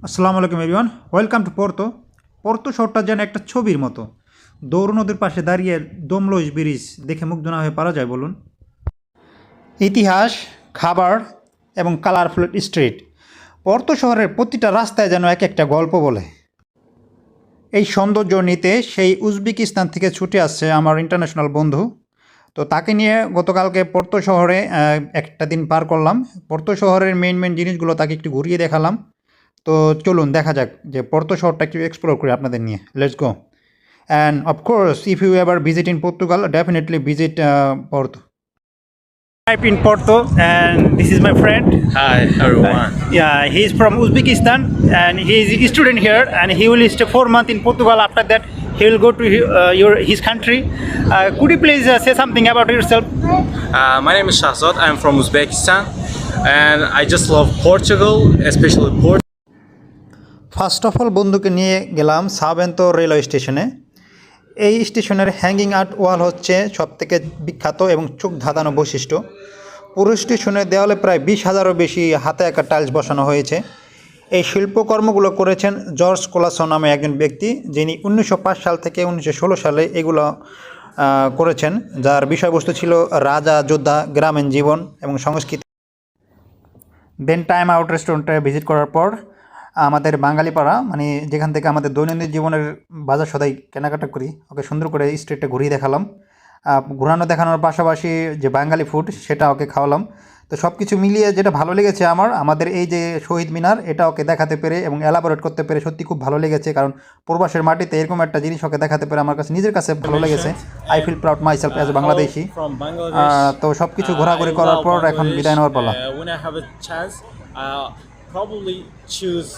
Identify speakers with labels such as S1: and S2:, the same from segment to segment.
S1: আসসালামু আলাইকুম everyone, welcome to Porto. Porto শহরটা যেন একটা ছবির মতো। দৌড় নদীর পাশে দাঁড়িয়ে দমলোজ ব্রিজ দেখে মুগ্ধ না হয়ে পারা যায় বলুন? ইতিহাস, খাবার এবং কালারফুল স্ট্রিট, পোর্তো শহরের প্রতিটা রাস্তায় যেন এক একটা গল্প বলে। এই সৌন্দর্য নিতে সেই উজবেকিস্তান থেকে ছুটে আসছে আমার ইন্টারন্যাশনাল বন্ধু। তো তাকে নিয়ে গতকালকে পোর্তো শহরে একটা দিন পার করলাম। পোর্তো শহরের মেইন জিনিসগুলো তাকে একটু ঘুরিয়ে দেখালাম। তো চলুন দেখা যাক যে পোর্তো শহরটা একটু এক্সপ্লোর করি আপনাদের নিয়ে। Let's go. And of course if you ever visit in Portugal, definitely visit Porto. Type in Porto, and this is my friend.
S2: Hi everyone.
S1: Yeah, he is from Uzbekistan and he is a student here, and he will stay 4 months in Portugal. After that, he will go to his country. Could you please say something about yourself?
S2: My name is Shahzad. I'm from Uzbekistan and I just love Portugal, especially Porto.
S1: First of all বন্ধুকে নিয়ে গেলাম সাবেন্তো railway স্টেশনে। এই স্টেশনের hanging art ওয়াল হচ্ছে সবথেকে বিখ্যাত এবং চোখ ধাঁধানো বৈশিষ্ট্য। পুরো স্টেশনের দেওয়ালে প্রায় 20,000-এরও বেশি হাতে আঁকা টাইলস বসানো হয়েছে। এই শিল্পকর্মগুলো করেছেন জর্জ কোলাসো নামে একজন ব্যক্তি, যিনি 1905 সাল থেকে 1916 সালে এগুলো করেছেন, যার বিষয়বস্তু ছিল রাজা, যোদ্ধা, গ্রামীণ জীবন এবং সংস্কৃতি। দেন টাইম আউট রেস্টুরেন্টে ভিজিট করার পর আমাদের বাঙালি পাড়া, মানে যেখান থেকে আমাদের দৈনন্দিন জীবনের বাজার সদাই কেনাকাটা করি, ওকে সুন্দর করে স্ট্রিটটা ঘুরিয়ে দেখালাম। ঘোরানো দেখানোর পাশাপাশি যে বাঙালি ফুড সেটা ওকে খাওয়ালাম। তো সব কিছু মিলিয়ে যেটা ভালো লেগেছে আমাদের এই যে শহীদ মিনার, এটা ওকে দেখাতে পেরে এবং এলাবোরেট করতে পেরে সত্যি খুব ভালো লেগেছে। কারণ প্রবাসের মাটিতে এরকম একটা জিনিস ওকে দেখাতে পেরে আমার কাছে নিজের কাছে ভালো লেগেছে। I feel proud myself as a Bangladeshi. তো সব কিছু ঘোরাঘুরি করার পর এখন বিদায় নেওয়ার পালা।
S2: Probably choose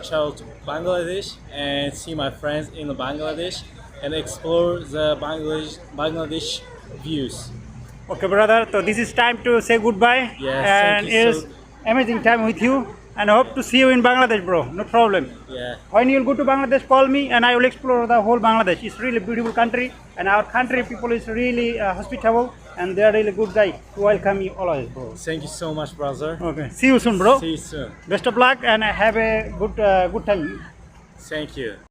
S2: travel to Bangladesh and see my friends in Bangladesh and explore the Bangladesh views.
S1: Okay, brother. So this is time to say goodbye.
S2: Yes,
S1: and
S2: thank you.
S1: it's amazing time with you, and I hope to see you in Bangladesh, bro. No problem.
S2: Yeah.
S1: When you'll go to Bangladesh, call me, and I will explore the whole Bangladesh. It's really beautiful country, and our country people is really hospitable, and they are really good guy to welcome you always, bro.
S2: Thank you so much, brother.
S1: Okay. See you soon, bro.
S2: See you soon.
S1: Best of luck, and have a good time.
S2: Thank you.